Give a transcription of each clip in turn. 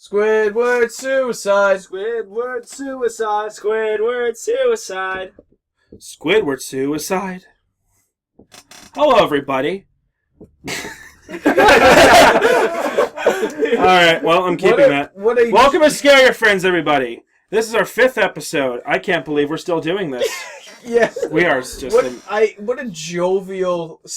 Squidward Suicide. Squidward Suicide. Squidward Suicide. Squidward Suicide. Hello, everybody. Alright, well, I'm keeping that. Welcome to Scare Your Friends, everybody. This is our 5th episode. I can't believe we're still doing this. Yes. We are just... What a jovial /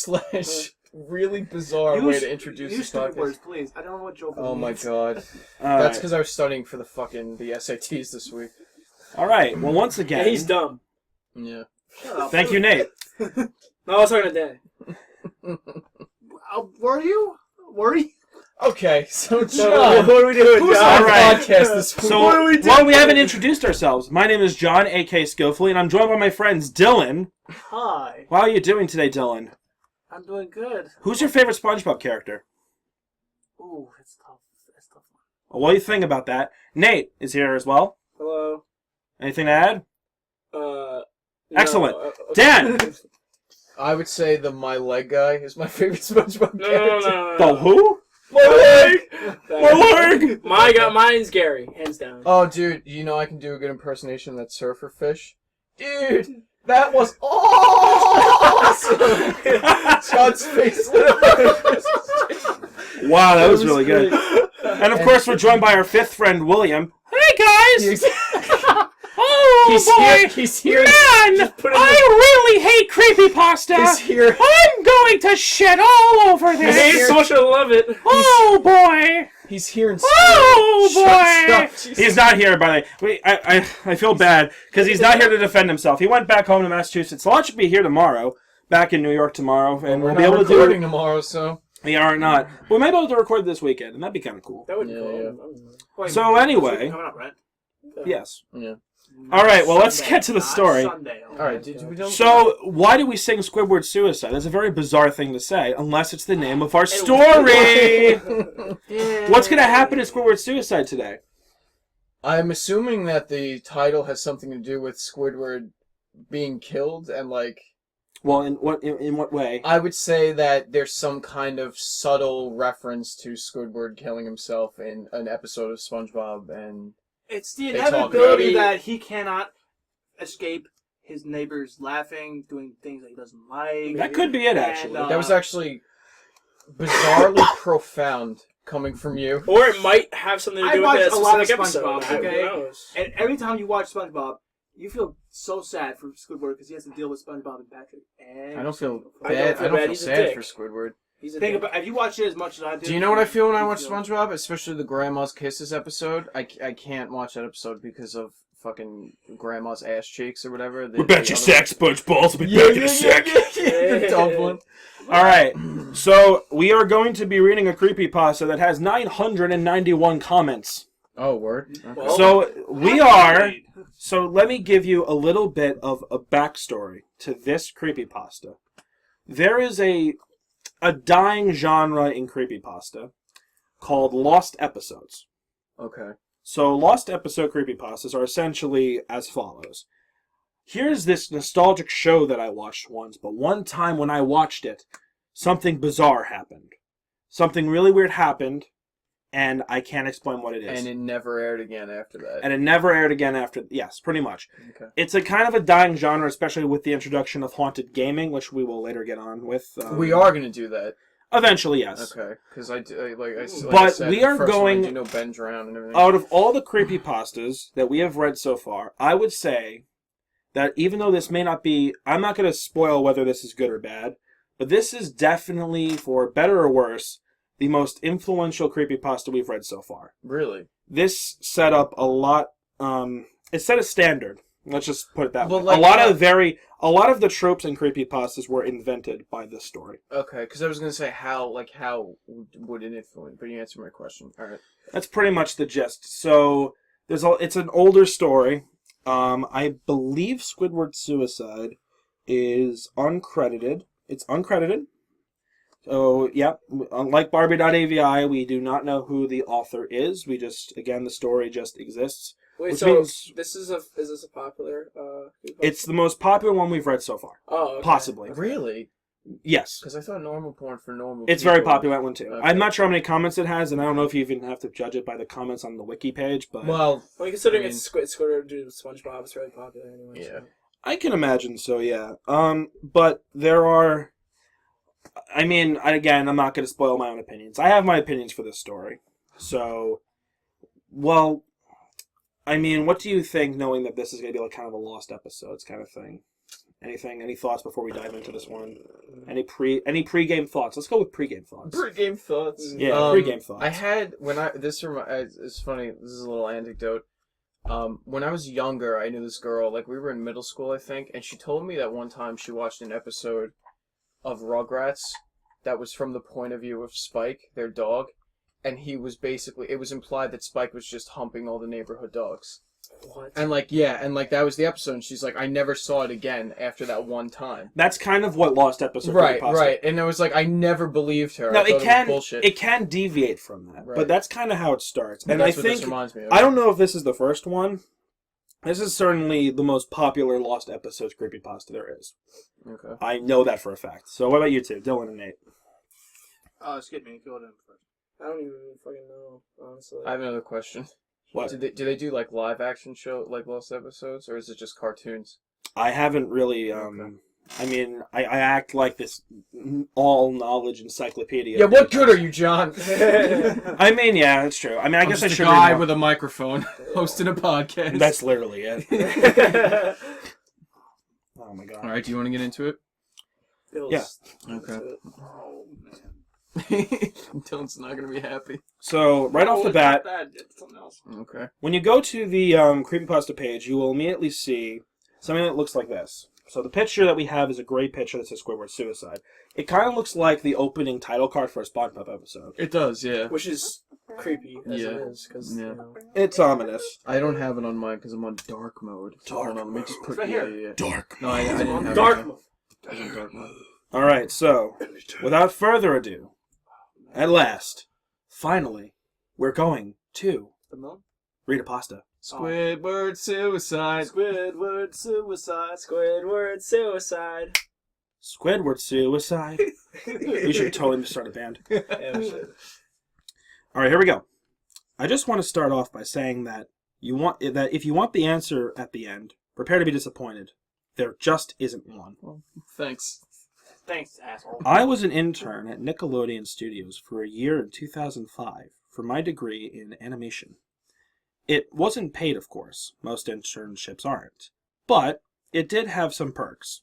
really bizarre way to introduce this podcast. Words, please. I don't know what jovial Oh my means. god. That's because I was studying for the SATs this week. Alright, well, once again... Yeah, he's dumb. Yeah. Thank you, Nate. No, I was talking to Danny. Were you? Okay, so John, what are we doing, who's John? on the Alright. podcast this week? So, well, we haven't introduced ourselves. My name is John, a.k.a. Scofley, and I'm joined by my friends Dylan. Hi. How are you doing today, Dylan? I'm doing good. Who's your favorite SpongeBob character? Ooh, it's tough. It's tough. Well, what do you think about that? Nate is here as well. Hello. Anything to add? Excellent. No, Dan! I would say the My Leg guy is my favorite SpongeBob character. No. The who? My leg! My leg! Mine's Gary, hands down. Oh, dude, you know I can do a good impersonation of that surfer fish? Dude, that was awesome! John's face lit up. Wow, that was really good. And of course, we're joined by our 5th friend, William. Hey, guys! Oh, He's here. Man, I really hate Creepypasta. He's here. I'm going to shit all over He's this. here. So she'll love it. Oh, boy. He's here in Oh, spirit. boy. Shut up, Jesus. He's not here, by the way. I feel bad, because he's not here to defend himself. He went back home to Massachusetts. Lon should be here tomorrow, back in New York tomorrow, and we'll be able to do recording tomorrow, so... We are not. But we might be able to record this weekend, and that'd be kind of cool. That would be Yeah, cool. Wait, So anyway... coming up, right? Yes. Yeah. All right, well, let's Sunday, get to the not story. Sunday. Oh, Alright, we don't... So, why do we sing Squidward Suicide? That's a very bizarre thing to say, unless it's the name of our story! What's going to happen in Squidward Suicide today? I'm assuming that the title has something to do with Squidward being killed, and, like... Well, in what way? I would say that there's some kind of subtle reference to Squidward killing himself in an episode of SpongeBob, and... It's the They talk inevitability about that he cannot escape his neighbors laughing, doing things that he doesn't like. That could be it, actually. And, that was actually bizarrely profound coming from you. Or it might have something to I do with watch that a lot of specific SpongeBob, episode. okay? Who knows? And every time you watch SpongeBob, you feel so sad for Squidward because he has to deal with SpongeBob and Patrick. I don't feel I don't bad. feel I don't bad. feel He's a sad dick. for Squidward. He's a Think dick. about, have you watched it as much as I do? Do you know what I feel when I watch feel- SpongeBob? Especially the Grandma's Kisses episode. I can't watch that episode because of fucking Grandma's ass cheeks or whatever. We're back to sex, SpongeBob. We're Yeah, back to sex. The dog one. All right, so we are going to be reading a creepypasta that has 991 comments. Oh, word. Okay. Well, So we are... So let me give you a little bit of a backstory to this creepypasta. There is a dying genre in creepypasta called lost episodes. Okay. So lost episode creepypastas are essentially as follows. Here's this nostalgic show that I watched once, but one time when I watched it, something bizarre happened. Something really weird happened, and I can't explain what it is. And it never aired again after that. And it never aired again after... Yes, pretty much. Okay. It's a kind of a dying genre, especially with the introduction of haunted gaming, which we will later get on with. We are going to do that. Eventually, yes. Okay. Because I But said, we are the first going- one, you know, Ben drowned and everything. Out of all the creepypastas that we have read so far, I would say that even though this may not be... I'm not going to spoil whether this is good or bad, but this is definitely, for better or worse, the most influential creepypasta we've read so far. Really? This set up a lot... it set a standard. Let's just put it that Well, way. like, A lot of the tropes in creepypastas were invented by this story. Okay, because I was going to say how would it influence, but you answered my question. All right. That's pretty much the gist. So it's an older story. I believe Squidward Suicide is uncredited. It's uncredited. So, yeah, unlike Barbie.avi, we do not know who the author is. We just, again, the story just exists. Wait, Which so means is this a popular? it's the most popular one we've read so far. Oh, okay. Possibly. Really? Yes. Because I thought normal porn for normal It's people. very popular, that one too. Okay. I'm not sure how many comments it has, and I don't know if you even have to judge it by the comments on the wiki page, but Well, Well, considering I mean- it's Squidward due to SpongeBob, it's really popular anyway. Yeah. So. I can imagine so, yeah. But there are... I mean, again, I'm not going to spoil my own opinions. I have my opinions for this story. So, well, I mean, what do you think, knowing that this is going to be like kind of a lost episodes kind of thing? Any thoughts before we dive into this one? Any pre-game thoughts? Let's go with pre-game thoughts. Pre-game thoughts. Yeah, pre-game thoughts. I had it's funny. This is a little anecdote. When I was younger, I knew this girl. Like we were in middle school, I think, and she told me that one time she watched an episode of Rugrats that was from the point of view of Spike, their dog, and he was basically. It was implied that Spike was just humping all the neighborhood dogs. What? And that was the episode. And she's like, I never saw it again after that one time. That's kind of what lost episode. Right, Creepypasta. right. And I was like, I never believed her. No, I thought it can was bullshit. it can deviate from that, Right. but that's kind of how it starts. And that's I what this think reminds me of. I don't know if this is the first one. This is certainly the most popular lost episodes creepypasta there is. Okay. I know that for a fact. So what about you two, Dylan and Nate? Skip me. Go to him first. I don't even fucking know, honestly. I have another question. What? Do they do like live action show like lost episodes, or is it just cartoons? I haven't really. Okay. I mean, I act like this all knowledge encyclopedia. Yeah, what good are you, John? I mean, yeah, that's true. I mean, I I'm guess just I a should. guy read more. with a microphone hosting a podcast. That's literally it. Oh my god. All right. Do you want to get into it? Yeah. Okay. Oh man. Dylan's not gonna be happy. So right off the it's bat, not that. It's something else. Okay. when you go to the creepypasta page, you will immediately see something that looks like this. So the picture that we have is a gray picture that says Squidward Suicide. It kind of looks like the opening title card for a SpongeBob episode. It does, yeah. Which is creepy as Yeah. it is, because Yeah. you know. It's ominous. I don't have it on mine because I'm on dark mode. Dark Hold on, let me just put It's right yeah, here. yeah. Dark. No, I didn't have Dark it. mode. I was in dark mode. All right, so without further ado, at last, finally, we're going to The moon? read a pasta. Squidward Suicide. Squidward suicide. Squidward suicide. Squidward Suicide. We should totally start a band. Yeah, we should. All right, here we go. I just want to start off by saying that if you want the answer at the end, prepare to be disappointed. There just isn't one. Thanks. Thanks, asshole. I was an intern at Nickelodeon Studios for a year in 2005 for my degree in animation. It wasn't paid, of course. Most internships aren't. But it did have some perks.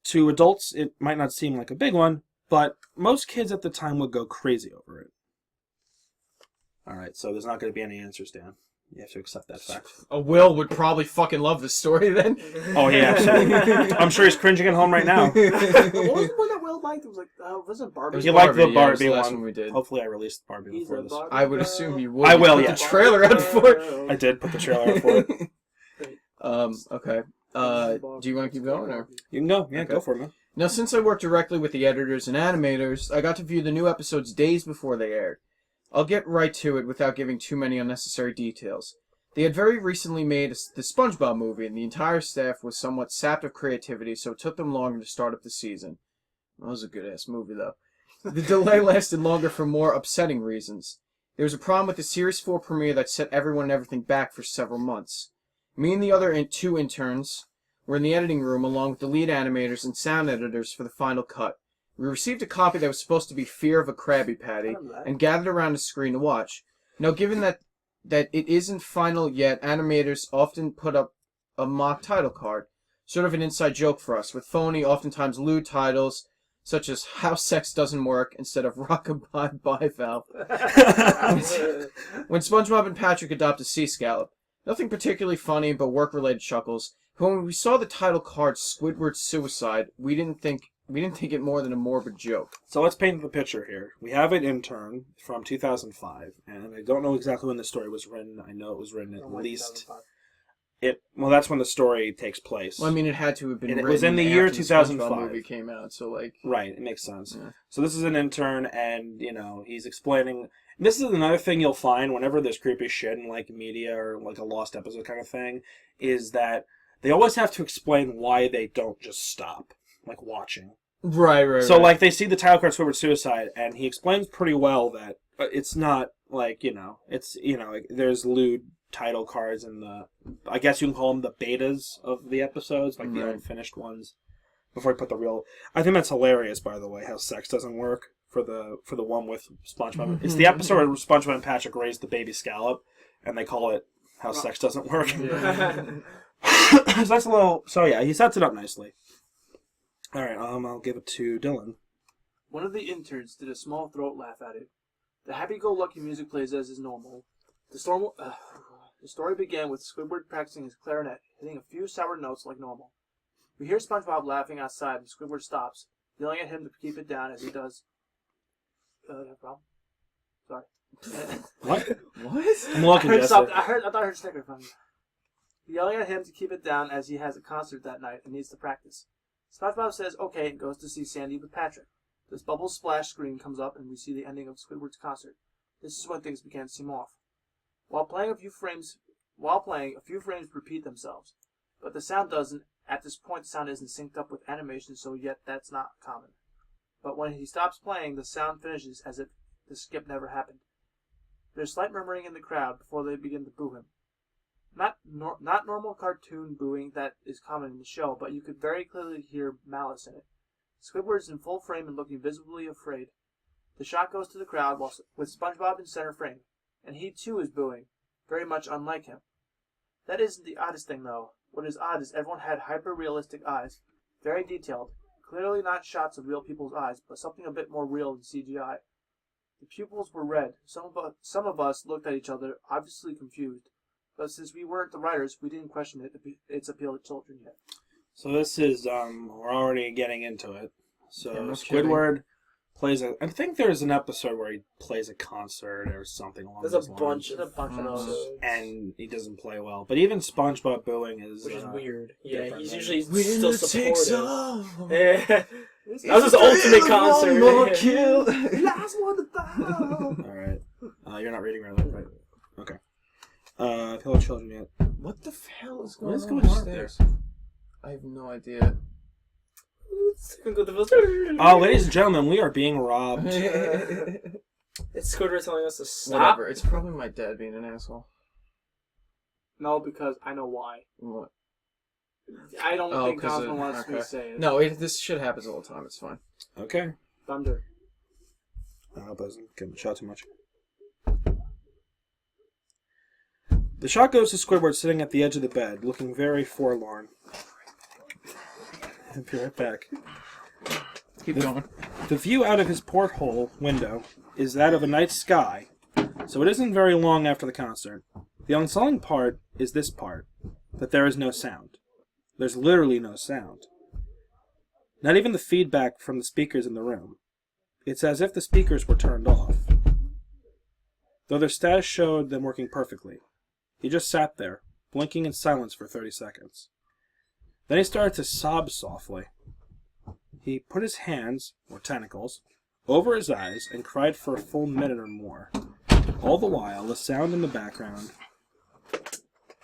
To adults, it might not seem like a big one, but most kids at the time would go crazy over it. Alright, so there's not going to be any answers, Dan. You have to accept that fact. Will would probably fucking love this story then. Oh, yeah, absolutely. I'm sure he's cringing at home right now. What was the one that Will liked? It was like, wasn't Barbie? was You like the Barbie, yeah, it was the Barbie last one. one we did. Hopefully I released Barbie He's before a this. Barbie I would girl. assume you would. I You will, put yes. the trailer out for it. I did put the trailer out for it. Okay. Do you want to keep going, or? You can go. Yeah, Okay. go for it, man. Now, since I work directly with the editors and animators, I got to view the new episodes days before they aired. I'll get right to it without giving too many unnecessary details. They had very recently made the SpongeBob movie, and the entire staff was somewhat sapped of creativity, so it took them longer to start up the season. That was a good-ass movie, though. The delay lasted longer for more upsetting reasons. There was a problem with the Series 4 premiere that set everyone and everything back for several months. Me and the other two interns were in the editing room along with the lead animators and sound editors for the final cut. We received a copy that was supposed to be Fear of a Krabby Patty and gathered around the screen to watch. Now, given that it isn't final yet, animators often put up a mock title card, sort of an inside joke for us, with phony, oftentimes lewd titles, such as How Sex Doesn't Work instead of Rockabye Bye Valve. When SpongeBob and Patrick adopt a sea scallop. Nothing particularly funny, but work-related chuckles. But when we saw the title card Squidward Suicide, we didn't think it more than a morbid joke. So let's paint the picture here. We have an intern from 2005, and I don't know exactly when the story was written. I know it was written at least... Well, that's when the story takes place. Well, I mean, it had to have been And it written was in the year after 2005. The SpongeBob movie came out, so like... Right, it makes sense. Yeah. So this is an intern, and, he's explaining... This is another thing you'll find whenever there's creepy shit in, like, media or, like, a lost episode kind of thing, is that they always have to explain why they don't just stop, like, watching. Right. So, like, they see the title card Squidward Suicide, and he explains pretty well that it's not, like, it's, like, there's lewd title cards in the, I guess you can call them the betas of the episodes, like the unfinished ones, before he put the real... I think that's hilarious, by the way, how sex doesn't work for the one with SpongeBob. It's the episode where SpongeBob and Patrick raise the baby scallop, and they call it How Sex Doesn't Work. Yeah. So that's a little... So, yeah, he sets it up nicely. All right, I'll give it to Dylan. One of the interns did a small throat laugh at it. The happy-go-lucky music plays as is normal. The story began with Squidward practicing his clarinet, hitting a few sour notes like normal. We hear SpongeBob laughing outside, and Squidward stops, yelling at him to keep it down as he does. No problem. Sorry. What? What? I'm looking, I Jesse. thought I heard snicker from you. Yelling at him to keep it down as he has a concert that night and needs to practice. SpongeBob says okay and goes to see Sandy with Patrick. This bubble splash screen comes up and we see the ending of Squidward's concert. This is when things begin to seem off. While playing, a few frames repeat themselves, but the sound doesn't. At this point, the sound isn't synced up with animation, so yet that's not common. But when he stops playing, the sound finishes as if the skip never happened. There's slight murmuring in the crowd before they begin to boo him. Not normal cartoon booing that is common in the show, but you could very clearly hear malice in it. Squidward's in full frame and looking visibly afraid. The shot goes to the crowd with SpongeBob in center frame, and he too is booing, very much unlike him. That isn't the oddest thing, though. What is odd is everyone had hyper-realistic eyes, very detailed, clearly not shots of real people's eyes, but something a bit more real than CGI. The pupils were red. Some of us looked at each other, obviously confused, but since we weren't the writers, we didn't question its appeal to children yet. So this is, we're already getting into it. So Yeah, no Squidward plays I think there's an episode where he plays a concert or something along There's those a lines. bunch of those. And he doesn't play well. But even SpongeBob booing is... which is weird. Yeah, different, he's right? usually still supportive. Off. Yeah. That was his ultimate concert. Last one to bow. Alright. You're not reading right? Okay. Hello, children yet. What the hell is going What is on going on upstairs? I have no idea. Oh, ladies and gentlemen, we are being robbed. It's Squidward telling us to stop. Whatever. It's probably my dad being an asshole. No, because I know why. What? I don't think 'cause Cosmo wants me okay. to say it. No, this shit happens all the time. It's fine. Okay. Thunder. I hope I doesn't get shot too much. The shot goes to Squidward sitting at the edge of the bed, looking very forlorn. I'll be right back. Keep going. The view out of his porthole window is that of a night sky, so it isn't very long after the concert. The unsettling part is this part, that there is no sound. There's literally no sound. Not even the feedback from the speakers in the room. It's as if the speakers were turned off, though their status showed them working perfectly. He just sat there, blinking in silence for 30 seconds. Then he started to sob softly. He put his hands, or tentacles, over his eyes and cried for a full minute or more. All the while, the sound in the background...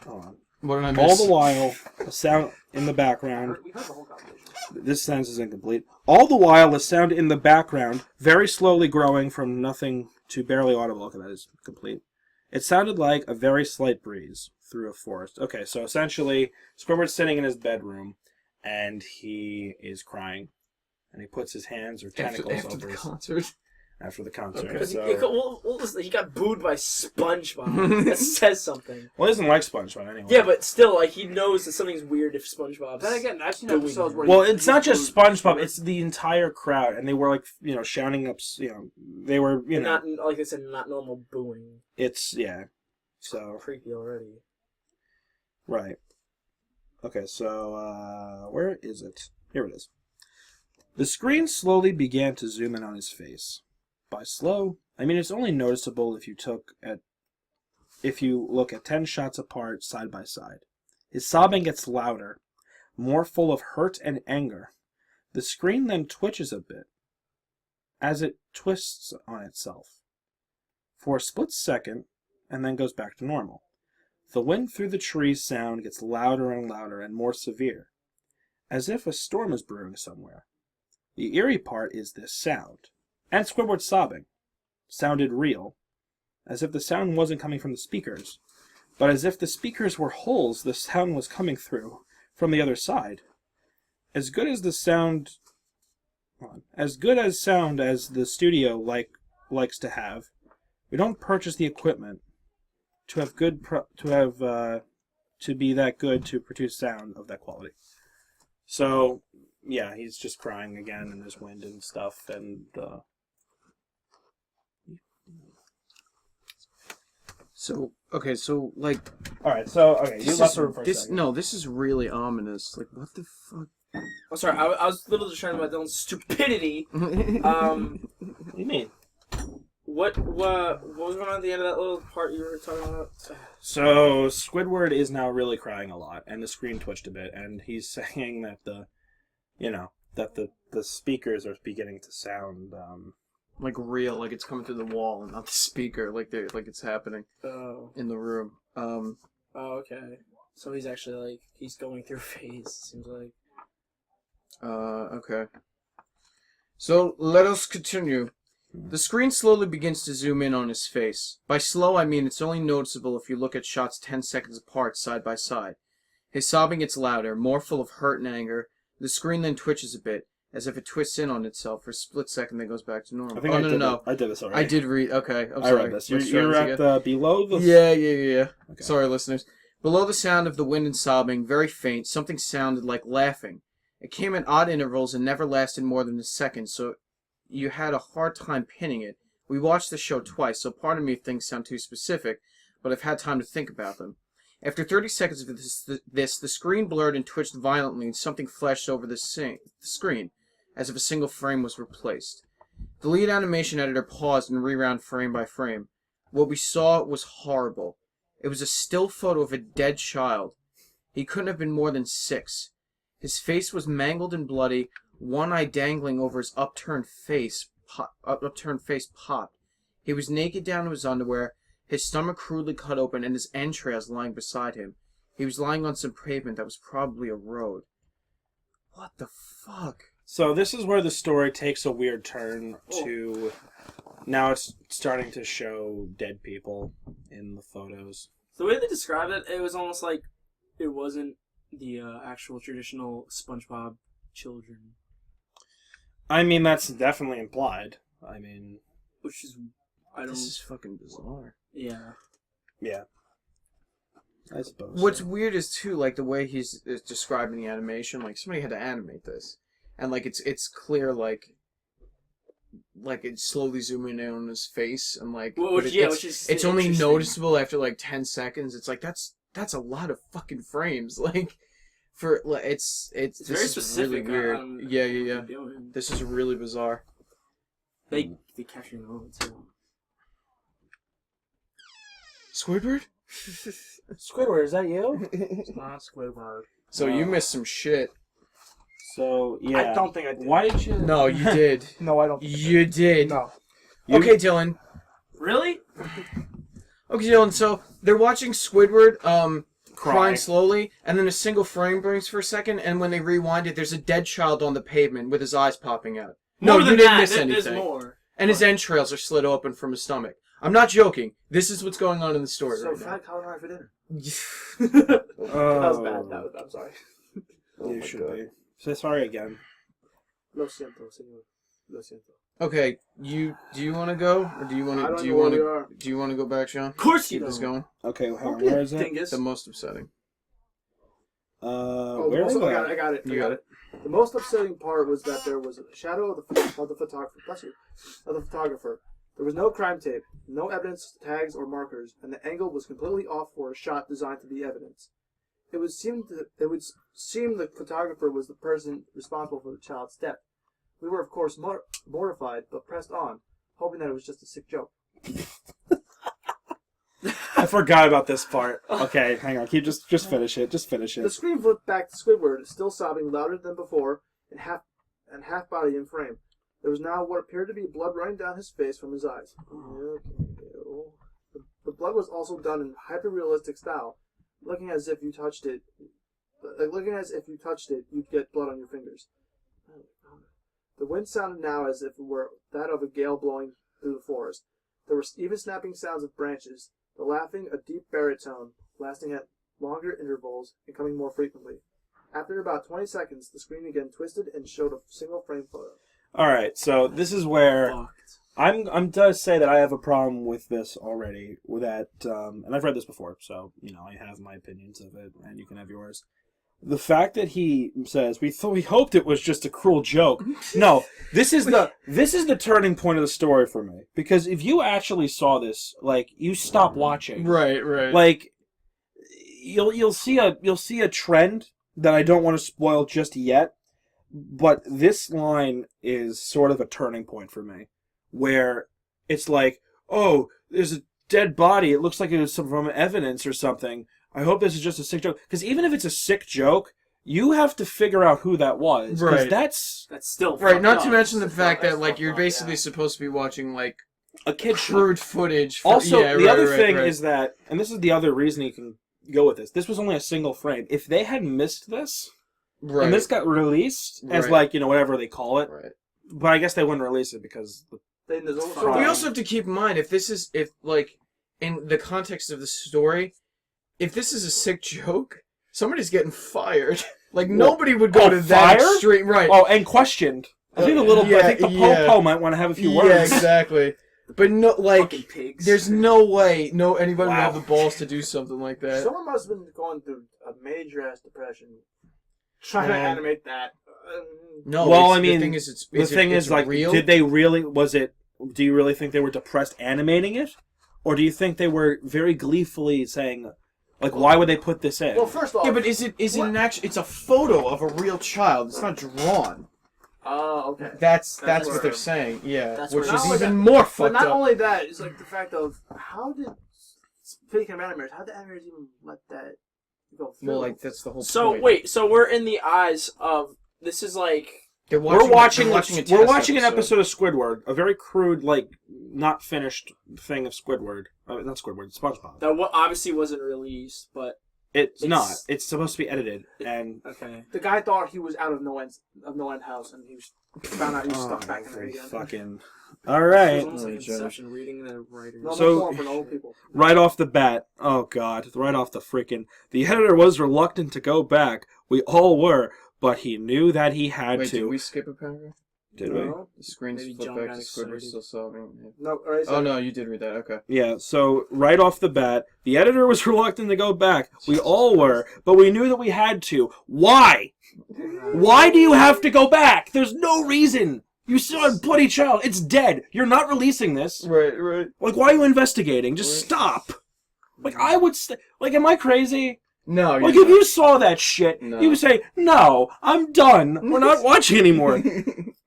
Hold on. What did I miss? All the while, the sound in the background... We heard the whole conversation. This sentence is incomplete. All the while, the sound in the background, very slowly growing from nothing to barely audible. Okay, that is complete. It sounded like a very slight breeze through a forest. Okay, so essentially, Squidward's sitting in his bedroom, and he is crying. And he puts his hands or tentacles after over the his... concert. After the concert. Okay. Because So... he got booed by SpongeBob. That says something. Well, he doesn't like SpongeBob anyway. Yeah, but still, like, he knows that something's weird if SpongeBob's... Then again, I've seen Booing episodes him. where Well, it's not just SpongeBob, it's the entire crowd. And they were, like, shouting up, they were, Not, like I said, not normal booing. It's, yeah. So, Creepy already. right. Okay, so, where is it? Here it is. The screen slowly began to zoom in on his face. By slow, I mean it's only noticeable if you look at 10 shots apart side by side. His sobbing gets louder, more full of hurt and anger. The screen then twitches a bit, as it twists on itself, for a split second, and then goes back to normal. The wind through the trees sound gets louder and louder and more severe, as if a storm is brewing somewhere. The eerie part is this sound. And Squidward sobbing. Sounded real. As if the sound wasn't coming from the speakers, but as if the speakers were holes the sound was coming through from the other side. As good as the sound... As good as sound as the studio likes to have, we don't purchase the equipment to have to be that good to produce sound of that quality. So, yeah, he's just crying again, and there's wind and stuff, and So, okay, so, like... Alright, so, okay, you left the room for a second. No, this is really ominous. Like, what the fuck? I'm sorry, I was literally distracted by Dylan's stupidity. What do you mean? What was going on at the end of that little part you were talking about? So, Squidward is now really crying a lot, and the screen twitched a bit, and he's saying that the speakers are beginning to sound, Like real, like it's coming through the wall and not the speaker, like it's happening in the room. Oh, okay. So he's actually, like, he's going through a phase, seems like. Okay. So, let us continue. The screen slowly begins to zoom in on his face. By slow, I mean it's only noticeable if you look at shots 10 seconds apart, side by side. His sobbing gets louder, more full of hurt and anger. The screen then twitches a bit, as if it twists in on itself for a split second, then goes back to normal. I think I did this already. I did read. Okay, I'm I sorry. read this. Let's try You're this at again. below the... Yeah. Okay. Sorry, listeners. Below the sound of the wind and sobbing, very faint, something sounded like laughing. It came at odd intervals and never lasted more than a second, so you had a hard time pinning it. We watched the show twice, so pardon me if things sound too specific, but I've had time to think about them. After 30 seconds of this, the screen blurred and twitched violently, and something flashed over the screen, as if a single frame was replaced. The lead animation editor paused and rewound frame by frame. What we saw was horrible. It was a still photo of a dead child. He couldn't have been more than 6. His face was mangled and bloody, one eye dangling over his upturned face popped. He was naked down to his underwear, his stomach crudely cut open, and his entrails lying beside him. He was lying on some pavement that was probably a road. What the fuck? So this is where the story takes a weird turn to... Now it's starting to show dead people in the photos. The way they described it, it was almost like it wasn't the actual traditional SpongeBob children. I mean, that's definitely implied. I mean... Which is... This is fucking bizarre. Yeah. Yeah. I suppose. What's weird is, too, like, the way he's describing the animation. Like, somebody had to animate this. And, like, it's clear, like it's slowly zooming in on his face. And, like... It's only noticeable after, like, 10 seconds. It's like, that's a lot of fucking frames. Like... It's very specific. Really weird. Yeah. This is really bizarre. They capture the moment too. Squidward? Squidward, is that you? It's not Squidward. So you missed some shit. So, yeah. I don't think I did. Why did you... No, you did. No, I don't. Think You did. No. Okay, Dylan. Really? Okay, Dylan. So they're watching Squidward crying Cry. slowly, and then a single frame brings for a second, and when they rewind it, there's a dead child on the pavement with his eyes popping out. More No, than you didn't that, miss there's anything. more. And his entrails are slit open from his stomach. I'm not joking. This is what's going on in the story So right fat calamari for dinner. now. That was bad. That was bad. I'm sorry. You should be. So sorry again. Lo siento, señor. Lo siento. Okay, do you want to go, or do you want I to don't know where we are. do you want to go back, Sean? Of course you Keep this don't. going. Okay, hang on. Don't be a Where is it? dingus. The most upsetting. Where is I it? got it. You got it. The most upsetting part was that there was a shadow of the photographer. Bless you, of the photographer. There was no crime tape, no evidence, tags, or markers, and the angle was completely off for a shot designed to be evidence. It would seem the photographer was the person responsible for the child's death. We were, of course, mortified, but pressed on, hoping that it was just a sick joke. I forgot about this part. Okay, hang on. Just finish it. Just finish The it. screen flipped back to Squidward, still sobbing louder than before, and half body in frame. There was now what appeared to be blood running down his face from his eyes. The blood was also done in hyper-realistic style, looking as if you touched it. You'd get blood on your fingers. The wind sounded now as if it were that of a gale blowing through the forest. There were even snapping sounds of branches, the laughing a deep baritone, lasting at longer intervals and coming more frequently. After about 20 seconds, the screen again twisted and showed a single frame photo. All right, so this is where I'm to say that I have a problem with this already. With that, and I've read this before, so I have my opinions of it, and you can have yours. The fact that he says we hoped it was just a cruel joke. No, this is the turning point of the story for me, because if you actually saw this, like, you stop watching. Right. Like, you'll see a trend that I don't want to spoil just yet, but this line is sort of a turning point for me, where it's like, oh, there's a dead body. It looks like it was from evidence or something. I hope this is just a sick joke. Because even if it's a sick joke, you have to figure out who that was. Right. That's still Right, not up. to mention the fact that, like, fucked you're up, basically supposed to be watching, like, a kid crude footage. Also, yeah, the other right, thing right. is that, and this is the other reason you can go with this. This was only a single frame. If they had missed this, Right. and this got released as Right. like whatever they call it, Right. but I guess they wouldn't release it because Then there's also But we also have to keep in mind, if in the context of the story, if this is a sick joke, somebody's getting fired. Like, nobody would go to that fired? extreme. Right. Oh, and questioned. I think I think the po-po might want to have a few words. Yeah, exactly. But no, like, Fucking pigs. there's no way anybody would Wow. have the balls to do something like that. Someone must have been going through a major ass depression trying to Yeah. animate that. No, Well, it's- I mean, the thing is, is like, real. did they really? Do you really think they were depressed animating it, or do you think they were very gleefully saying, like, why would they put this in? Well, first off, Yeah, but is it an actual? It's a photo of a real child. It's not drawn. oh, okay. That's That's what where- they're saying. Yeah, that's which where- is Not only even that- more But fucked not up. only that, it's like the fact of how did, speaking of animators, how did animators even let that go through? Well, like that's the whole So point. wait, so we're in the eyes of this is like They're we're watching a we're test watching an episode of Squidward, a very crude, like, not finished thing of Squidward. Not Squidward, SpongeBob. that obviously wasn't released, but It's It's- not. It's supposed to be edited, and okay. The guy thought he was out of no end house, and he was found out he was stuck back in there for again. fucking. All right. It's almost like Oh, Joe. Inception, reading the writers. No, So- more for old people. Right off the bat, oh god, right off the freaking. The editor was reluctant to go back. We all were, but he knew that he had Wait, to. did we skip a paragraph? Did we? No, The screen's Maybe flipped John back got to Squidward excited. still solving. no, all right, so Oh no, you did read that. Okay. Yeah, so right off the bat, the editor was reluctant to go back. We all were, but we knew that we had to. Why? Why do you have to go back? There's no reason. You saw a bloody child. It's dead. You're not releasing this. Right, right. Like, why are you investigating? Just Right. stop. Like, I would like, am I crazy? No, Like, you're if you saw that shit, No. you would say, no, I'm done. We're not watching anymore.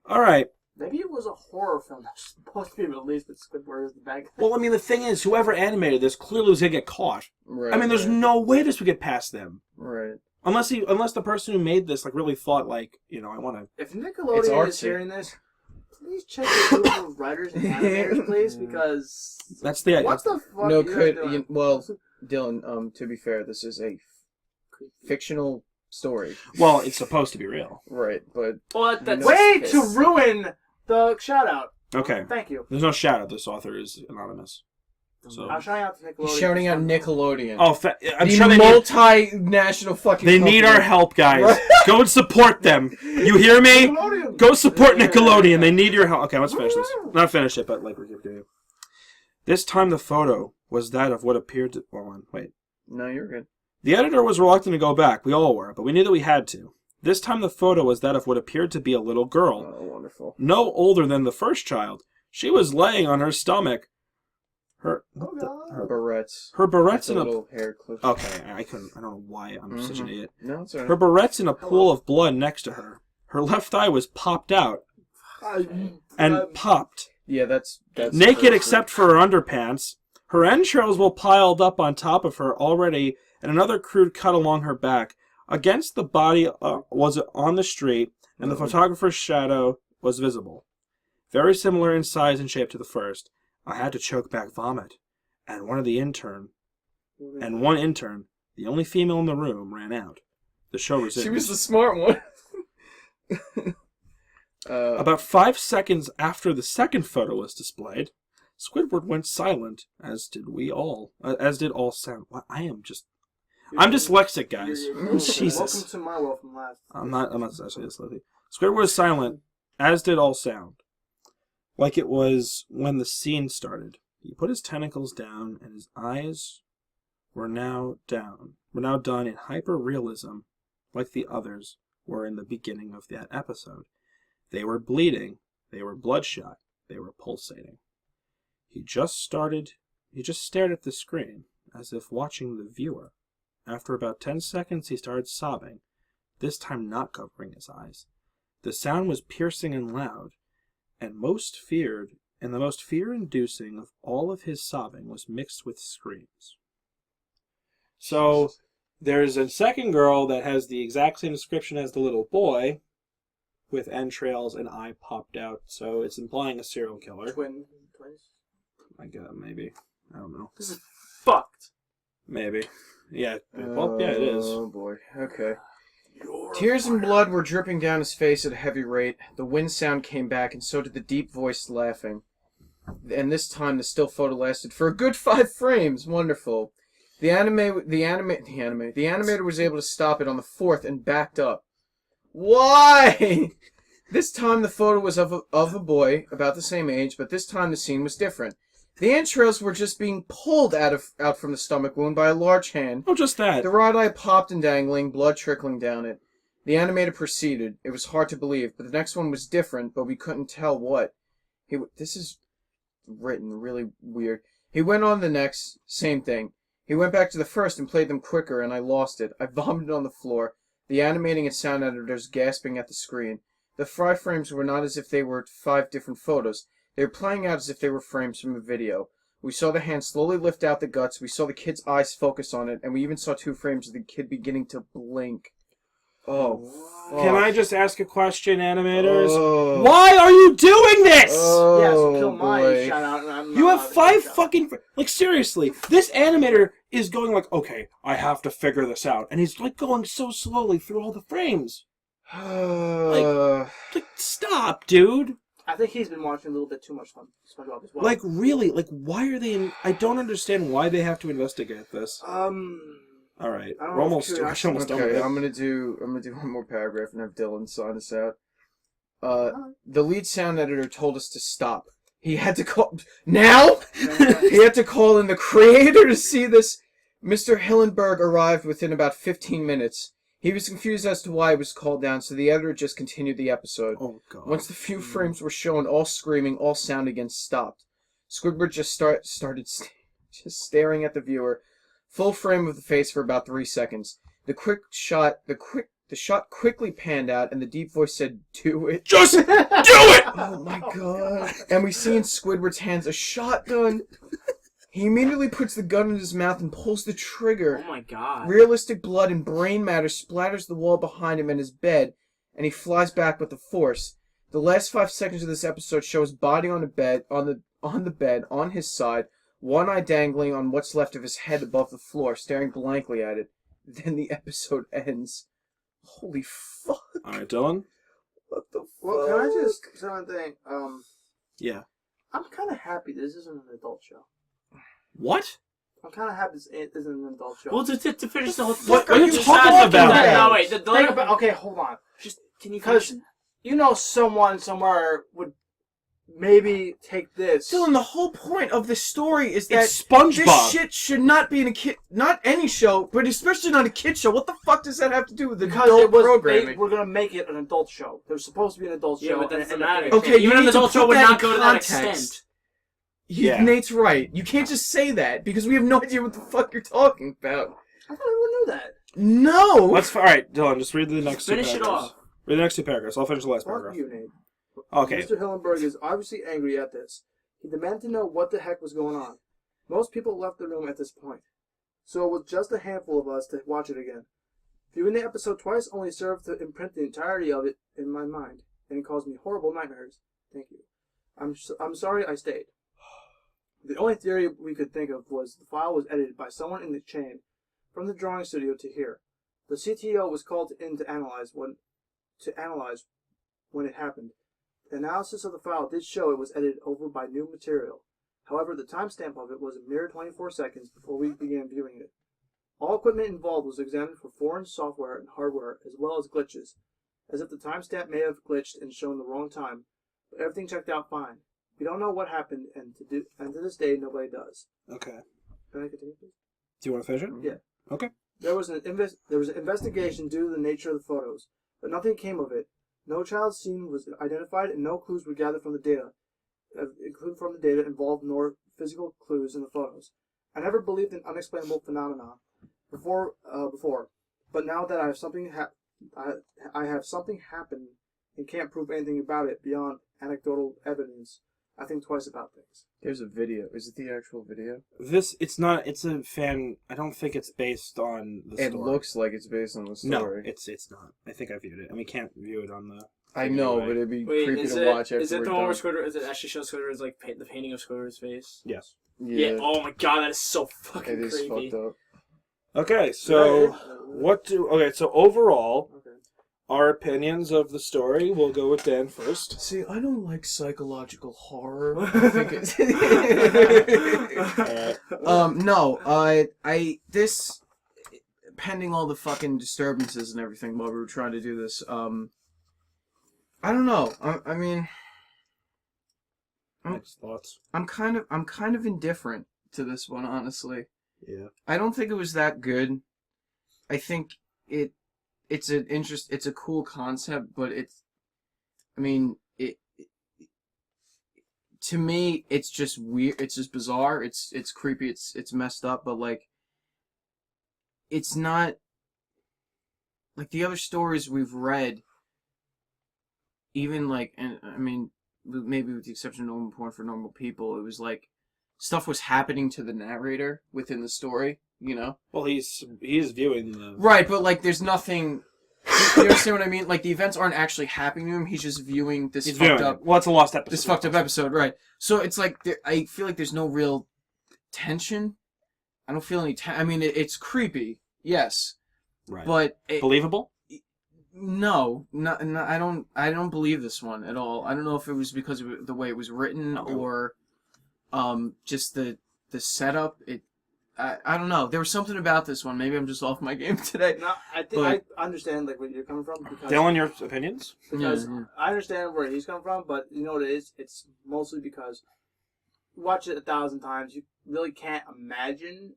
All right. maybe it was a horror film that was supposed to be released, but Squidward is the bad guy. Well, I mean, the thing is, whoever animated this clearly was going to get caught. right. I mean, there's right, no way this would get past them. right. Unless the person who made this, like, really thought, like, I want to... If It's Nickelodeon artsy. is hearing this, please check the group of writers and animators, please, because That's the... what the fuck No, are you guys doing? well, Dylan. To be fair, this is a fictional story. Well, it's supposed to be real. Right, but Well, that's Way to ruin the shout out. Okay. Thank you. There's no shout-out. This author is anonymous. So... I'm shouting out to Nickelodeon. he's shouting out Nickelodeon. Oh, I'm the sure they multinational fucking. They need our company. help, guys. Right. Go and support them. You hear me? Nickelodeon. Go support Nickelodeon. They need your help. Okay, let's finish this. Not finish it, but like we're doing. This time the photo was that of what appeared to... Hold on, wait. No, you're good. The editor was reluctant to go back. We all were, but we knew that we had to. This time the photo was that of what appeared to be a little girl. Oh, wonderful. No older than the first child. She was laying on her stomach. Her Barrettes. her barrettes That's a in a... little hair clip. Okay, I don't know why I'm such an idiot. No, it's alright. Her barrettes in a pool of blood next to her. Her left eye was popped out and popped. Yeah, that's Naked her- except for her underpants. Her entrails were piled up on top of her already, and another crude cut along her back. Against the body was on the street, and the photographer's shadow was visible. Very similar in size and shape to the first. I had to choke back vomit, and one intern, the only female in the room, ran out. The show resumed. She was the smart one. About 5 seconds after the second photo was displayed, Squidward went silent, as did all sound. Well, I'm dyslexic, guys. Jesus. Welcome to my world from last. I'm not actually dyslexic. Squidward was silent, as did all sound. Like it was when the scene started. He put his tentacles down, and his eyes were now done in hyper-realism, like the others were in the beginning of that episode. They were bleeding, they were bloodshot, they were pulsating. He just stared at the screen, as if watching the viewer. After about 10 seconds, he started sobbing, this time not covering his eyes. The sound was piercing and loud, and the most fear-inducing of all of his sobbing was mixed with screams. So, there's a second girl that has the exact same description as the little boy, with entrails and eye popped out, so it's implying a serial killer. Twins. I guess, maybe. I don't know. This is fucked. Maybe. Yeah. Well, yeah, it is. Oh, boy. Okay. Tears and blood were dripping down his face at a heavy rate. The wind sound came back, and so did the deep-voiced laughing. And this time, the still photo lasted for a good 5 frames. Wonderful. The animator was able to stop it on the 4th and backed up. Why? This time, the photo was of a boy about the same age, but this time the scene was different. The entrails were just being pulled out from the stomach wound by a large hand. Oh, just that. The right eye popped and dangling, blood trickling down it. The animator proceeded. It was hard to believe, but the next one was different, but we couldn't tell what. This is written really weird. He went on the next, same thing. He went back to the first and played them quicker, and I lost it. I vomited on the floor, the animating and sound editors gasping at the screen. The 5 frames were not as if they were 5 different photos. They were playing out as if they were frames from a video. We saw the hand slowly lift out the guts, we saw the kid's eyes focus on it, and we even saw 2 frames of the kid beginning to blink. Oh, fuck. Can I just ask a question, animators? Oh. Why are you doing this? Oh, Yeah, so kill my boy. shout out. And I'm You not have allowed to 5 shout. fucking... Like, seriously, this animator is going like, okay, I have to figure this out. And he's, like, going so slowly through all the frames. Like, stop, dude. I think he's been watching a little bit too much SpongeBob as well. Like, really? Like, why are they... I don't understand why they have to investigate this. All right, I don't we're know almost if done with Okay, it. I'm gonna do one more paragraph and have Dylan sign us out. The lead sound editor told us to stop. He had to call now. He had to call in the creator to see this. Mr. Hillenberg arrived within about 15 minutes. He was confused as to why it was called down, so the editor just continued the episode. Oh god. Once the few frames were shown, all screaming, all sound again stopped. Squidward just started staring at the viewer. Full frame of the face for about 3 seconds. The shot quickly panned out, and the deep voice said, "Do it." Just do it! Oh my god. And we see in Squidward's hands a shotgun. He immediately puts the gun in his mouth and pulls the trigger. Oh my god. Realistic blood and brain matter splatters the wall behind him and his bed, and he flies back with the force. The last 5 seconds of this episode show his body on the bed, on his side, one eye dangling on what's left of his head above the floor, staring blankly at it. Then the episode ends. Holy fuck. Alright, Dylan? What the fuck? Well, can I just say one thing? Yeah. I'm kind of happy this isn't an adult show. What? I'm kind of happy this isn't an adult show. Well, to finish the whole... What are you talking about? No, wait. Think about, okay, hold on. Just, can you Because finish? you know someone somewhere would maybe take this. Dylan, the whole point of the story is that It's SpongeBob. this shit should not be in a kid, not any show, but especially not a kid show. What the fuck does that have to do with Because adult it was programming? we're gonna make it an adult show. There's supposed to be an adult Yeah, show. but that's and not it- it. Okay, you Even an need to adult put show would that not in go to that context. extent. Yeah. Nate's right. You can't just say that because we have no idea what the fuck you're talking about. I thought everyone knew that. No. Alright, Dylan, just read the next two Finish it paragraphs. off. Read the next 2 paragraphs. I'll finish the last Fuck paragraph. you, Nate. Okay. Mr. Hillenberg is obviously angry at this. He demanded to know what the heck was going on. Most people left the room at this point, so it was just a handful of us to watch it again. Viewing the episode twice only served to imprint the entirety of it in my mind, and it caused me horrible nightmares. Thank you. I'm sorry I stayed. The only theory we could think of was the file was edited by someone in the chain from the drawing studio to here. The CTO was called in to analyze when it happened. analysis of the file did show it was edited over by new material. However, the timestamp of it was a mere 24 seconds before we began viewing it. All equipment involved was examined for foreign software and hardware, as well as glitches, as if the timestamp may have glitched and shown the wrong time, but everything checked out fine. We don't know what happened, and to this day, nobody does. Okay. Can I continue, please? Do you want to finish it? Yeah. Okay. There was an investigation due to the nature of the photos, but nothing came of it. No child scene was identified, and no clues were gathered from the data, involved, nor physical clues in the photos. I never believed in unexplainable phenomena before, but now that I have something happen and can't prove anything about it beyond anecdotal evidence, I think twice about things. There's a video. Is it the actual video? It's not. It's a fan. I don't think it's based on the story. It looks like it's based on the story. No, it's not. I think I viewed it, and we can't view it on the. I know, but it'd be creepy to watch after Is it we're the one where done. Squidward? Is it actually shows Squidward's like the painting of Squidward's face? Yes. Yeah. Oh my god, that is so fucking It is creepy. fucked up. Okay, so so overall, Okay. our opinions of the story. We'll go with Dan first. See, I don't like psychological horror. I think it's... no, this, pending all the fucking disturbances and everything while we were trying to do this, I don't know. I mean, Next thoughts. I'm kind of indifferent to this one, honestly. Yeah. I don't think it was that good. I think it's a cool concept, but to me, it's just weird. It's just bizarre. It's creepy. It's messed up. But like, it's not like the other stories we've read. Even like, and I mean, maybe with the exception of Normal Porn for Normal People, it was like stuff was happening to the narrator within the story. You know. Well, he's viewing the Right, but like, there's nothing. You understand what I mean? Like, the events aren't actually happening to him. He's just viewing this He's fucked viewing up. it. Well, it's a lost episode. This fucked up episode, right? So it's like I feel like there's no real tension. I don't feel any. I mean, it's creepy, yes, Right. but Believable? no, I don't believe this one at all. I don't know if it was because of the way it was written or just the setup. I don't know. There was something about this one. Maybe I'm just off my game today. No, I think I understand like where you're coming from because Dylan, your opinions? I understand where he's coming from, but you know what it is? It's mostly because you watch it 1,000 times, you really can't imagine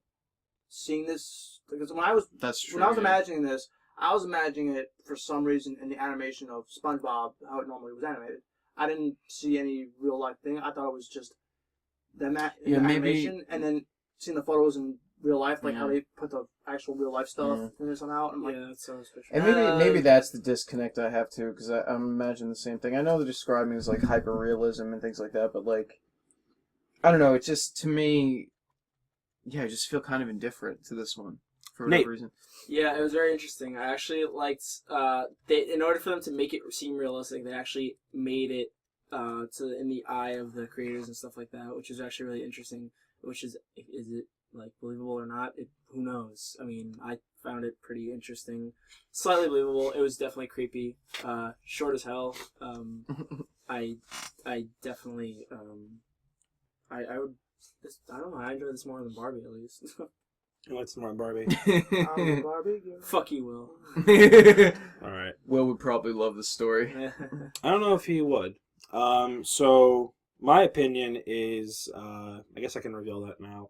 seeing this. Because That's true. when I was yeah. imagining this, I was imagining it for some reason in the animation of SpongeBob, how it normally was animated. I didn't see any real life thing. I thought it was just the maybe- animation, and then seeing the photos in real life, like how they put the actual real life stuff in there somehow. I'm like, Yeah, that sounds fishy. And maybe that's the disconnect I have too, because I'm imagining the same thing. I know they're describing it as like hyper realism and things like that, but like, I don't know. It's just to me, yeah, I just feel kind of indifferent to this one for whatever reason. Yeah, it was very interesting. I actually liked in order for them to make it seem realistic, they actually made it in the eye of the creators and stuff like that, which is actually really interesting. Which is it like believable or not? Who knows? I mean, I found it pretty interesting, slightly believable. It was definitely creepy, short as hell. I definitely I would. I don't know. I enjoyed this more than Barbie, at least. What's more on Barbie? I'm a Barbie girl. Fuck you, Will. All right. Will would probably love the story. I don't know if he would. So my opinion is, I guess I can reveal that now.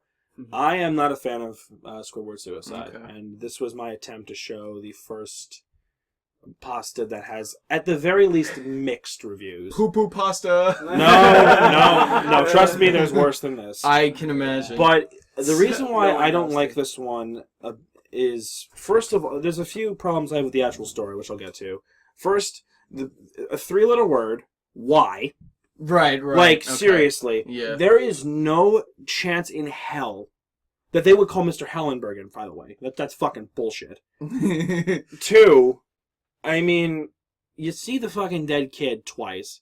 I am not a fan of Squidward Suicide, and this was my attempt to show the first pasta that has, at the very least, mixed reviews. Poo pasta. No. Trust me, there's worse than this. I can imagine. But the reason why No one I don't knows like it. this one is, first of all, there's a few problems I have with the actual story, which I'll get to. First, a three-letter word, why? Right. Like, okay. seriously. Yeah. There is no chance in hell that they would call Mr. Hellenbergen, by the way. That's fucking bullshit. Two, I mean, you see the fucking dead kid twice.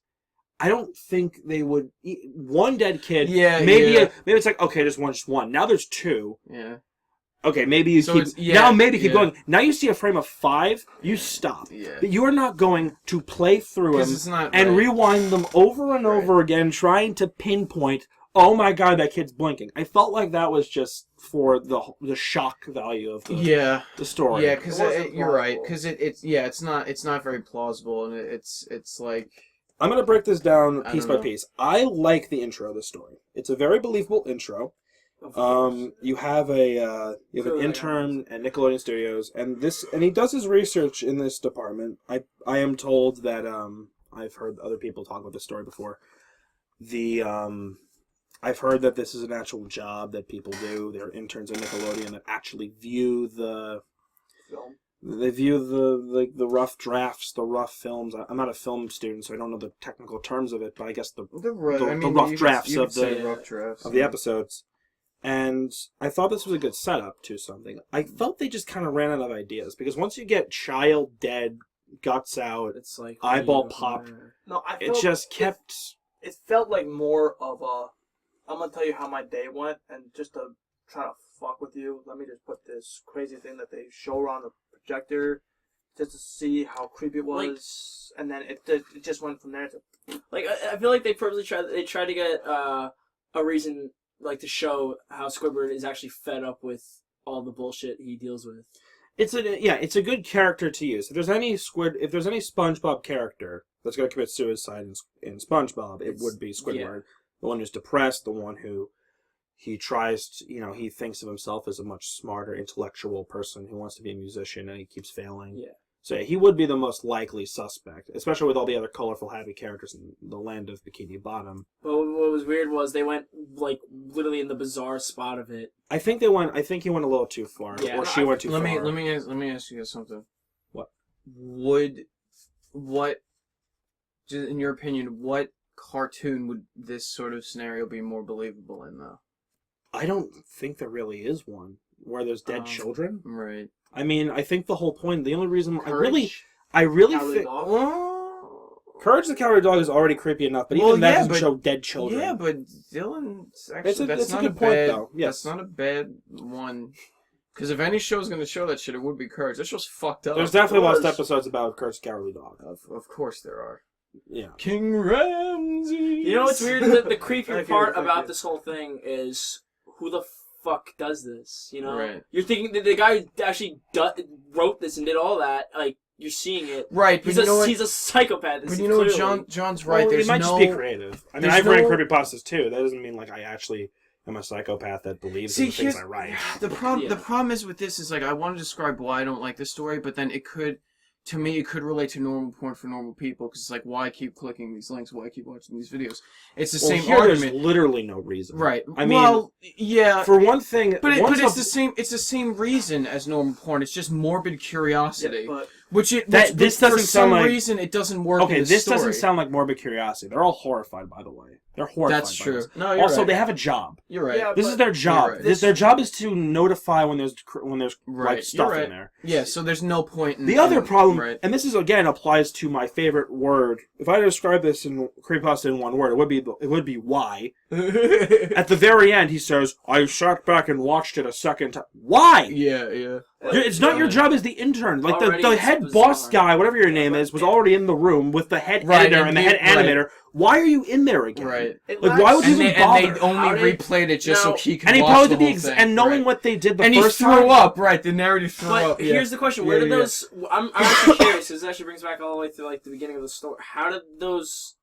I don't think they would... One dead kid, Yeah, maybe yeah. maybe it's like, okay, there's just one. Now there's two. Yeah. Okay, maybe you So keep... it's- yeah, now maybe keep yeah. going. Now you see a frame of 5, you stop. Yeah. But you are not going to play through 'Cause them it's not and right. rewind them over and Right. over again, trying to pinpoint, oh my god, that kid's blinking. I felt like that was just for the shock value of the story. Yeah, because It wasn't you're right. plausible. Because it's not very plausible, and it's like I'm going to break this down I piece don't by know. piece. I like the intro of the story. It's a very believable intro. Of course. You have an Clearly, intern at Nickelodeon Studios, and he does his research in this department. I am told that I've heard other people talk about this story before. I've heard that this is an actual job that people do. They're interns at Nickelodeon that actually view the Film. They view the rough drafts, the rough films. I'm not a film student, so I don't know the technical terms of it, but I guess the rough drafts of the episodes. And I thought this was a good setup to something. I felt they just kind of ran out of ideas, because once you get child dead, guts out, It's like eyeball pop, No, I it felt just kept... it felt like more of a, I'm gonna tell you how my day went, and just to try to fuck with you, let me just put this crazy thing that they show on the projector, just to see how creepy it was, and then it just went from there to. Like I feel like they purposely tried to get a reason like to show how Squidward is actually fed up with all the bullshit he deals with. It's a good character to use. If there's any SpongeBob character that's going to commit suicide in SpongeBob, it would be Squidward. Yeah. The one who's depressed, the one who he tries to, he thinks of himself as a much smarter, intellectual person who wants to be a musician, and he keeps failing. Yeah. So he would be the most likely suspect, especially with all the other colorful, happy characters in the land of Bikini Bottom. But what was weird was they went like literally in the bizarre spot of it. I think he went a little too far, Yeah. or she went too far. Let me ask you guys something. What? In your opinion, what cartoon would this sort of scenario be more believable in, though? I don't think there really is one where there's dead children. Right. I mean, I think the whole point, the only reason Courage, I really Cowardly think Dog. Courage the Cowardly Dog is already creepy enough, but even that doesn't show dead children. Yeah, but Dylan's actually It's that's a not good a point, bad. though. Yes. That's not a bad one. Because if any show's going to show that shit, it would be Courage. That show's fucked up. There's definitely lost was. episodes about Courage the Cowardly Dog. Of course there are. Yeah. King Ramsey. You know what's weird? The creepy I part feel about it. this whole thing is who the fuck does this? You know, Right. You're thinking that the guy who actually wrote this and did all that, like you're seeing it. Right, but He's a psychopath. But you know what, clearly. John's right. Well, There's it might no. just be creative. I mean, there's I've written no- creepypastas too. That doesn't mean like I actually am a psychopath that believes in the things I write. The problem. Yeah. The problem is with this is like I want to describe why I don't like this story, but then it could. To me, it could relate to normal porn for normal people because it's like, why keep clicking these links? Why keep watching these videos? It's the same Here, argument, there's literally no reason. right? I mean, well, yeah, for one thing, but once it's a- the same. It's the same reason as normal porn. It's just morbid curiosity, Yeah, but this for doesn't some sound like- reason it doesn't work. Okay, in the this story. doesn't sound like morbid curiosity. They're all horrified, by the way. They're horrified. That's by true. this. No, you're Also, right. they have a job. You're right. Yeah, This but is their job. you're right. Their job is to notify when there's Right, like stuff you're right. in there. Yeah, so there's no point in... The other problem, Right. and this is again applies to my favorite word. If I had to describe this in creepypasta in one word, it would be why. At the very end, he says, "I sat back and watched it a second time." Why? yeah. It's not your job as the intern. Like Already the it's head bizarre. boss guy, whatever your name is, was already in the room with the head Right, editor and and the you- head animator. Why are you in there again? Right. Like, why would you And even they bother? only How did- replayed it just so Now- he could And he watch probably the did the whole ex- thing. and knowing Right. what they did the And first he threw time. up, right, the narrator threw But up. Yeah. here's the question: Yeah, Where did yeah. those? I'm actually curious. This actually brings back all the way to like the beginning of the story. How did those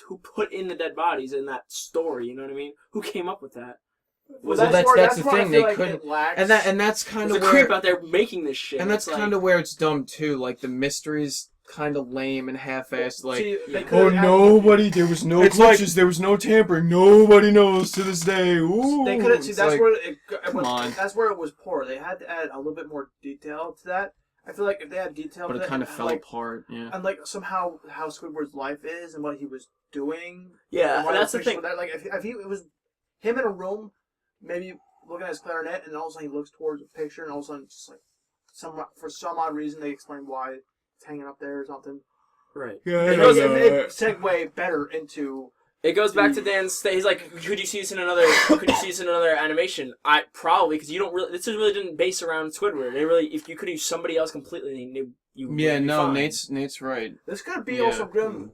who put in the dead bodies in that story? You know what I mean? Who came up with that? Well, that's that's the where I thing, feel they like couldn't- it lacks. And that's kind There's of a creep where... out there making this shit. And that's It's kind like, of where it's dumb, too. Like, the mystery's kind of lame and half-assed. Like, See, they oh, could've added- nobody, there was no It's like- glitches, there was no tampering, nobody knows to this day. Ooh. They could have. See, It's that's like, where it. come on. That's where it was poor. They had to add a little bit more detail to that. I feel like if they had detail, But to it kind of and, fell like, apart, yeah. and like somehow how Squidward's life is and what he was doing. Yeah, and why that's he the was thing. with that. Like if he it was him in a room, maybe looking at his clarinet, and all of a sudden he looks towards a picture, and all of a sudden just like for some odd reason they explain why it's hanging up there or something. Right. It segue better into It goes back to Dan's. He's like, could you see this in another? Could you see this in another animation? I probably because you don't really. This really didn't base around Squidward. They really, if you could use somebody else completely, you would Yeah, be no, fine. Nate's right. This could be Yeah. also Grim.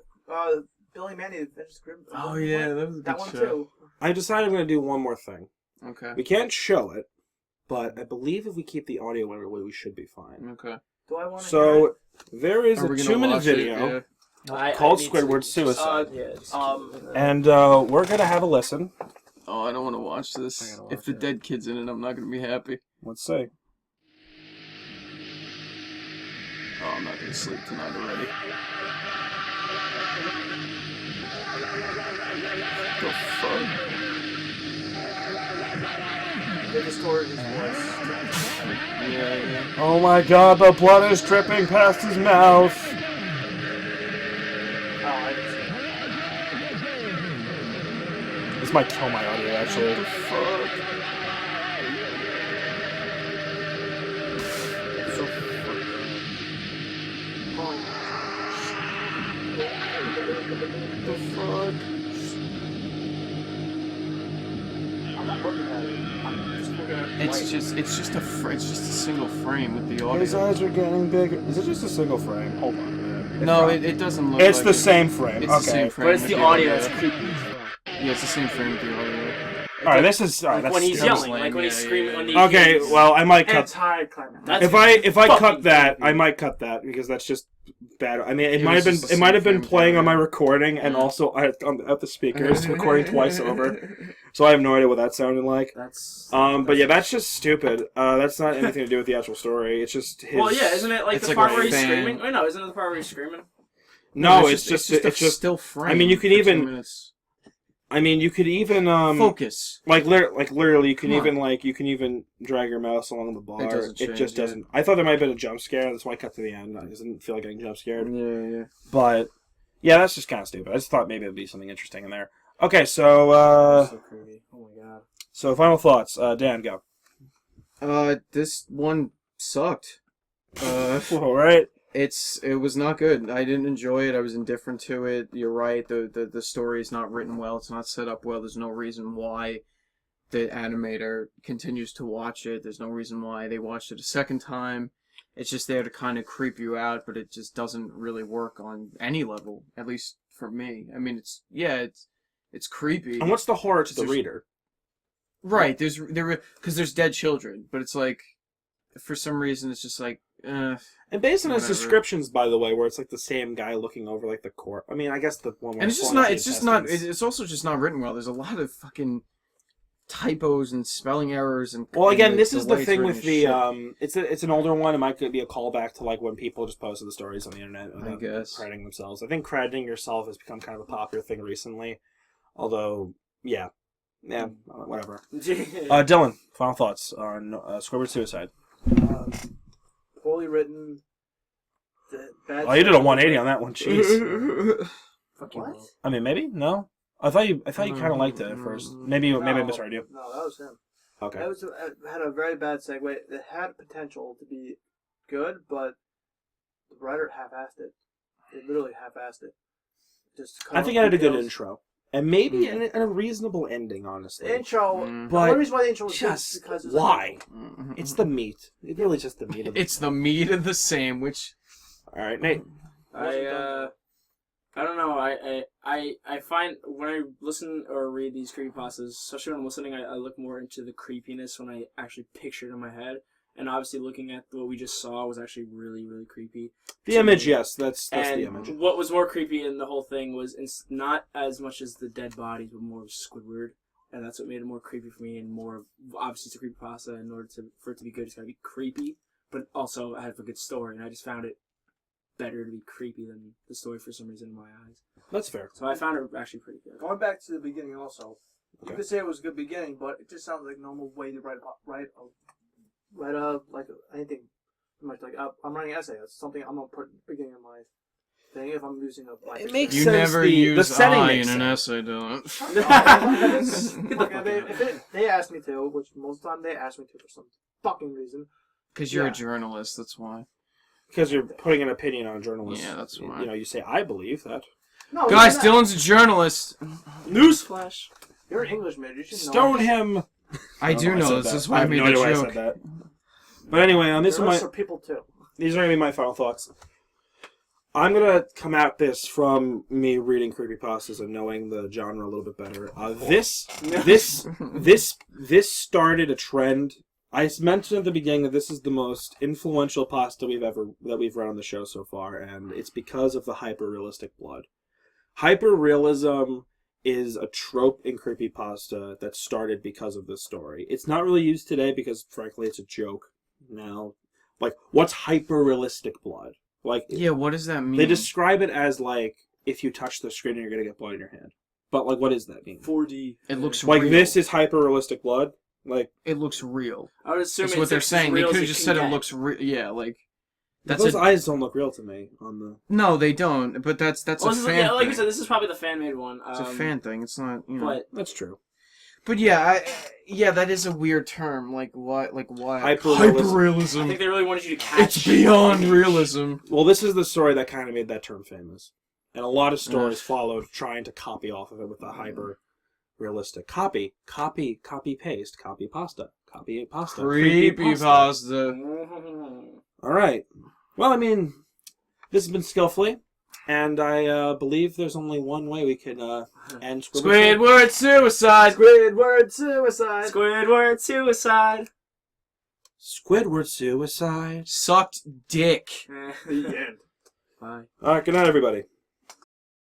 Billy Mandy Adventures Grim. Oh yeah, that was a that good one show. too. I decided I'm going to do one more thing. Okay. We can't show it, but I believe if we keep the audio in, we should be fine. Okay. Do I want to? So there is Are a we gonna 2-minute watch it? video Yeah. called need Squidward to- Suicide. yeah, just And we're going to have a listen. Oh, I don't want to watch I this. gotta watch If the it. dead kid's in it, I'm not gonna be happy. Let's see. Oh, I'm not gonna sleep tonight already. The fuck? They distorted his voice. Yeah. Oh my god, the blood is dripping past his mouth. Oh, I didn't see This might kill my audio, actually. The fuck? So the fuck? I'm not looking at it. I'm just looking at it. It's just a single frame with the His audio. eyes are getting bigger. Is it just a single frame? Hold on a minute. No, it doesn't look. It's like the it. same frame. It's Okay. the same frame. But it's with the audio. It's creepy. Yeah, it's the same frame with the audio. Alright, this is. Alright, Like that's when he's stupid. yelling, like when he's Yeah, screaming yeah, when yeah. he. Okay, well, I might cut. Anti-climax. That's If I cut fucking that, creepy. I might cut that because that's just bad. I mean, it It might was have just been the it might have same been frame playing on my audio. recording and also at the speakers recording twice over. So I have no idea what that sounded like. That's. But yeah, that's just stupid. That's not anything to do with the actual story. It's just his. Well, yeah, isn't it like It's the like part a where he's fan. screaming? Wait, no, isn't it the part where he's screaming? No, it's just a still frame. I mean, you could for 2 even- minutes. I mean, you could even Focus. like literally, you can Come on. even drag your mouse along the bar. It doesn't change, just yeah. doesn't. I thought there might have been a jump scare. That's why I cut to the end. I just didn't feel like getting jump scared. Yeah. But yeah, that's just kind of stupid. I just thought maybe it'd be something interesting in there. Okay, so so creepy. Oh my god. so final thoughts. Dan, go. This one sucked. All right. It was not good. I didn't enjoy it. I was indifferent to it. You're right. The story is not written well. It's not set up well. There's no reason why the animator continues to watch it. There's no reason why they watched it a second time. It's just there to kind of creep you out, but it just doesn't really work on any level, at least for me. I mean, it's creepy. And what's the horror to the There's- reader? Right, because there's dead children, but it's like, for some reason, it's just like, And based on his Whatever. descriptions, by the way, where it's like the same guy looking over like the court. I mean, I guess the one. where and it's just pulling out not. the It's just not. intestines. It's also just not written well. There's a lot of fucking typos and spelling errors and. Well, again, and this is the way it's thing written with is the shit. it's an older one. It might be a callback to like when people just posted the stories on the internet. I guess. crediting themselves. I think crediting yourself has become kind of a popular thing recently. Although, yeah, whatever. Dylan, final thoughts on Squidward Suicide. Poorly written. Bad Oh, you did a 180 on that one. Jeez. Fucking What? I mean, maybe no. I thought you kind of liked it at first. Maybe I misheard you. No, that was him. Okay. It had a very bad segue. It had potential to be good, but the writer half-assed it. They literally half-assed it. Just cut I think off I had a good details. intro. And maybe a reasonable ending, honestly. The intro. Mm. The only But reason why the intro was good is just because why? Mhm. It's the meat. It's really just the meat of the It's the meat of the sandwich. All right, Nate. I don't know. I find when I listen or read these creepypastas, especially when I'm listening, I look more into the creepiness when I actually picture it in my head. And obviously, looking at what we just saw was actually really, really creepy. The to image, me. yes, that's And the image. what was more creepy in the whole thing was not as much as the dead bodies, but more of Squidward. And that's what made it more creepy for me, and more obviously it's a creepypasta. In order for it to be good, it's gotta be creepy, but also have a good story. And I just found it better to be creepy than the story for some reason in my eyes. That's fair. So I found it actually pretty good. Going back to the beginning also, Okay. you could say it was a good beginning, but it just sounds like a normal way to write anything. Much like I'm writing an essay. That's something I'm gonna put at the beginning of my thing if I'm using a. It makes You sense. never the use setting I makes in an sense. essay, Dylan. If they asked me to, which most of the time they ask me to for some fucking reason. Because you're Yeah. a journalist, that's why. Because you're putting an opinion on journalists. Yeah, that's why. You know, you say, I believe that. No, Guys, you're not. Dylan's a journalist. Newsflash. You're an English major. You should know. Stone him. I do don't know why this. said This is that. why I have made no the idea why I joke. said that. But anyway, on this one, Journalists are people too. these are gonna be my final thoughts. I'm gonna come at this from me reading creepypastas and knowing the genre a little bit better. This started a trend. I mentioned at the beginning that this is the most influential pasta we've run on the show so far, and it's because of the hyper-realistic blood. Hyper-realism is a trope in creepypasta that started because of this story. It's not really used today because, frankly, it's a joke now. Like, what's hyper-realistic blood? Like, Yeah, what does that mean? they describe it as, like, if you touch the screen, you're gonna get blood in your hand. But, like, what does that mean? 4D. It looks Like, real. this is hyper-realistic blood? Like, It looks real. I would assume That's it's what they're as saying. They real as could have it just can said it get. looks real. Yeah, like that's those a eyes don't look real to me on the... no, they don't. But that's Well, a this is, fan. yeah, like you thing. said, this is probably the fan made one. It's a fan thing. It's not, you know. But That's true. But yeah, yeah, that is a weird term. Like what? Like what? Hyper-realism. I think they really wanted you to catch. It's beyond realism. Well, this is the story that kind of made that term famous. And a lot of stories followed trying to copy off of it with a hyper-realistic. Copy, paste, copy pasta. Creepypasta. All right. Well, I mean, this has been Skillfully, and I believe there's only one way we can end Squidward Suicide. Squidward Suicide. Squidward Suicide. Squidward Suicide. Sucked dick. Eh. The end. Bye. All right, good night, everybody.